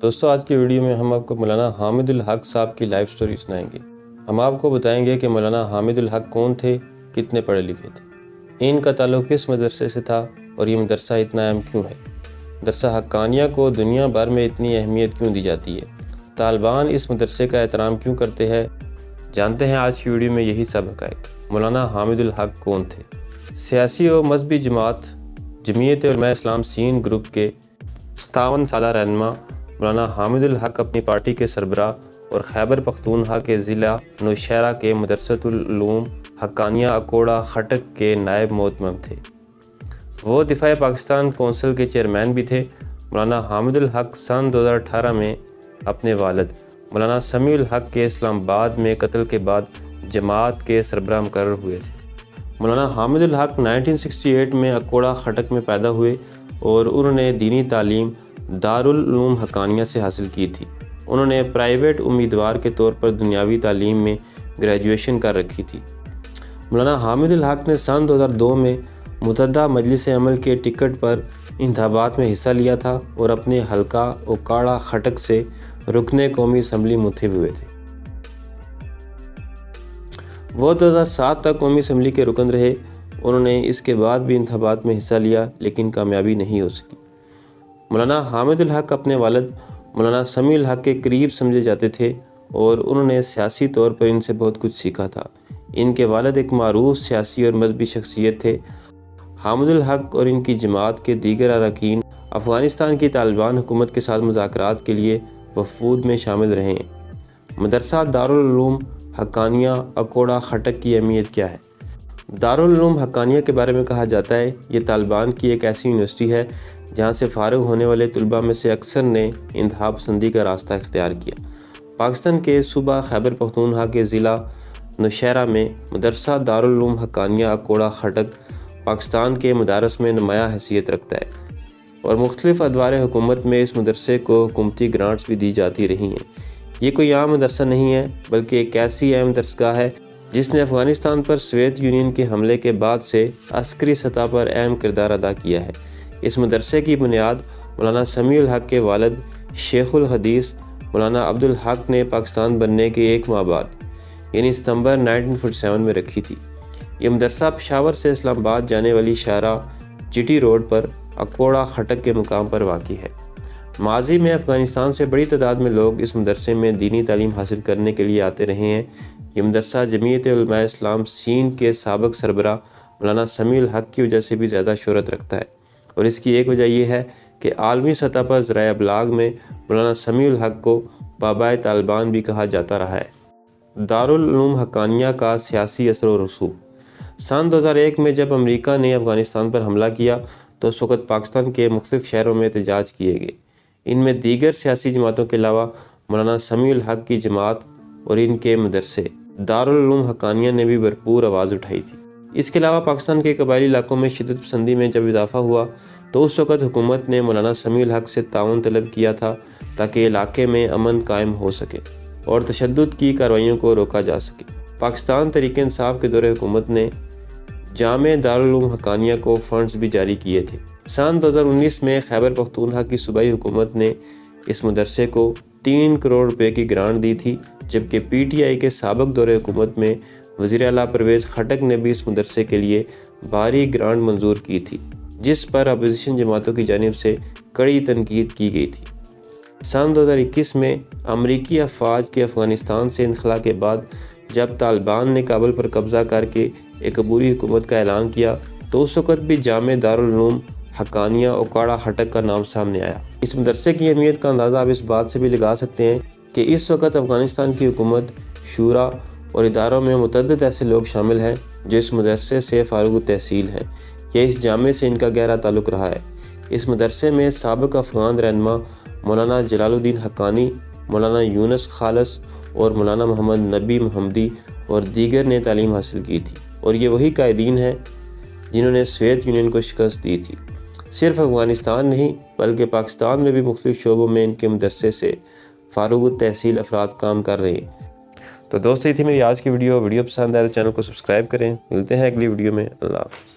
دوستو آج کی ویڈیو میں ہم آپ کو مولانا حامد الحق صاحب کی لائف سٹوری سنائیں گے۔ ہم آپ کو بتائیں گے کہ مولانا حامد الحق کون تھے، کتنے پڑھے لکھے تھے، ان کا تعلق کس مدرسے سے تھا اور یہ مدرسہ اتنا اہم کیوں ہے، مدرسہ حقانیہ کو دنیا بھر میں اتنی اہمیت کیوں دی جاتی ہے، طالبان اس مدرسے کا احترام کیوں کرتے ہیں۔ جانتے ہیں آج کی ویڈیو میں یہی سب حقائق۔ مولانا حامد الحق کون تھے؟ سیاسی و مذہبی جماعت جمعیت علماء اسلام سین گروپ کے 57 سالہ رہنما مولانا حامد الحق اپنی پارٹی کے سربراہ اور خیبر پختونخوا کے ضلع نوشہرہ کے مدرسۃ العلوم حقانیہ اکوڑہ خٹک کے نائب محتمم تھے۔ وہ دفاع پاکستان کونسل کے چیئرمین بھی تھے۔ مولانا حامد الحق سن 2018 میں اپنے والد مولانا سمیع الحق کے اسلام آباد میں قتل کے بعد جماعت کے سربراہ مقرر ہوئے تھے۔ مولانا حامد الحق 1968 میں اکوڑہ خٹک میں پیدا ہوئے اور انہوں نے دینی تعلیم دارالعلوم حقانیہ سے حاصل کی تھی۔ انہوں نے پرائیویٹ امیدوار کے طور پر دنیاوی تعلیم میں گریجویشن کر رکھی تھی۔ مولانا حامد الحق نے سن 2002 میں متحدہ مجلس عمل کے ٹکٹ پر انتخابات میں حصہ لیا تھا اور اپنے حلقہ اکوڑہ خٹک سے رکن قومی اسمبلی منتخب ہوئے تھے۔ وہ 2007 تک قومی اسمبلی کے رکن رہے۔ انہوں نے اس کے بعد بھی انتخابات میں حصہ لیا لیکن کامیابی نہیں ہو سکی۔ مولانا حامد الحق اپنے والد مولانا سمیع الحق کے قریب سمجھے جاتے تھے اور انہوں نے سیاسی طور پر ان سے بہت کچھ سیکھا تھا۔ ان کے والد ایک معروف سیاسی اور مذہبی شخصیت تھے۔ حامد الحق اور ان کی جماعت کے دیگر اراکین افغانستان کی طالبان حکومت کے ساتھ مذاکرات کے لیے وفود میں شامل رہے ہیں۔ مدرسہ دارالعلوم حقانیہ اکوڑہ خٹک کی اہمیت کیا ہے؟ دارالعلوم حقانیہ کے بارے میں کہا جاتا ہے یہ طالبان کی ایک ایسی یونیورسٹی ہے جہاں سے فارغ ہونے والے طلباء میں سے اکثر نے انتہا پسندی کا راستہ اختیار کیا۔ پاکستان کے صوبہ خیبر پختونخوا کے ضلع نوشہرہ میں مدرسہ دارالعلوم حقانیہ اکوڑہ خٹک پاکستان کے مدارس میں نمایاں حیثیت رکھتا ہے اور مختلف ادوار حکومت میں اس مدرسے کو حکومتی گرانٹس بھی دی جاتی رہی ہیں۔ یہ کوئی عام مدرسہ نہیں ہے بلکہ ایک ایسی اہم درسگاہ ہے جس نے افغانستان پر سوویت یونین کے حملے کے بعد سے عسکری سطح پر اہم کردار ادا کیا ہے۔ اس مدرسے کی بنیاد مولانا سمیع الحق کے والد شیخ الحدیث مولانا عبد الحق نے پاکستان بننے کے ایک ماہ بعد یعنی ستمبر 1947 میں رکھی تھی۔ یہ مدرسہ پشاور سے اسلام آباد جانے والی شاہراہ جی روڈ پر اکوڑہ خٹک کے مقام پر واقع ہے۔ ماضی میں افغانستان سے بڑی تعداد میں لوگ اس مدرسے میں دینی تعلیم حاصل کرنے کے لیے آتے رہے ہیں۔ یہ مدرسہ جمعیت علماء اسلام سین کے سابق سربراہ مولانا سمیع الحق کی وجہ سے بھی زیادہ شہرت رکھتا ہے اور اس کی ایک وجہ یہ ہے کہ عالمی سطح پر ذرائع ابلاغ میں مولانا سمیع الحق کو بابائے طالبان بھی کہا جاتا رہا ہے۔ دارالعلوم حقانیہ کا سیاسی اثر و رسوخ۔ سن 2001 میں جب امریکہ نے افغانستان پر حملہ کیا تو اس وقت پاکستان کے مختلف شہروں میں احتجاج کیے گئے۔ ان میں دیگر سیاسی جماعتوں کے علاوہ مولانا سمیع الحق کی جماعت اور ان کے مدرسے دارالعلوم حقانیہ نے بھی بھرپور آواز اٹھائی تھی۔ اس کے علاوہ پاکستان کے قبائلی علاقوں میں شدت پسندی میں جب اضافہ ہوا تو اس وقت حکومت نے مولانا سمیع الحق سے تعاون طلب کیا تھا تاکہ علاقے میں امن قائم ہو سکے اور تشدد کی کارروائیوں کو روکا جا سکے۔ پاکستان تحریک انصاف کے دور حکومت نے جامع دارالعلوم حقانیہ کو فنڈز بھی جاری کیے تھے۔ سن 2019 میں خیبر پختونخوا کی صوبائی حکومت نے اس مدرسے کو 3 کروڑ روپے کی گرانٹ دی تھی، جبکہ پی ٹی آئی کے سابق دور حکومت میں وزیر اعلیٰ پرویز خٹک نے بھی اس مدرسے کے لیے بھاری گرانٹ منظور کی تھی، جس پر اپوزیشن جماعتوں کی جانب سے کڑی تنقید کی گئی تھی۔ سن 2021 میں امریکی افواج کے افغانستان سے انخلا کے بعد جب طالبان نے کابل پر قبضہ کر کے ایک عبوری حکومت کا اعلان کیا تو اس وقت بھی جامع دارالعلوم حقانیہ اکوڑہ خٹک کا نام سامنے آیا۔ اس مدرسے کی اہمیت کا اندازہ آپ اس بات سے بھی لگا سکتے ہیں کہ اس وقت افغانستان کی حکومت، شورا اور اداروں میں متعدد ایسے لوگ شامل ہیں جو اس مدرسے سے فارغ التحصیل ہیں یا اس جامع سے ان کا گہرا تعلق رہا ہے۔ اس مدرسے میں سابق افغان رہنما مولانا جلال الدین حقانی، مولانا یونس خالص اور مولانا محمد نبی محمدی اور دیگر نے تعلیم حاصل کی تھی اور یہ وہی قائدین ہیں جنہوں نے سوویت یونین کو شکست دی تھی۔ صرف افغانستان نہیں بلکہ پاکستان میں بھی مختلف شعبوں میں ان کے مدرسے سے فارغ التحصیل افراد کام کر رہے ہیں۔ تو دوستو یہ تھی میری آج کی ویڈیو پسند آئے تو چینل کو سبسکرائب کریں۔ ملتے ہیں اگلی ویڈیو میں۔ اللہ حافظ۔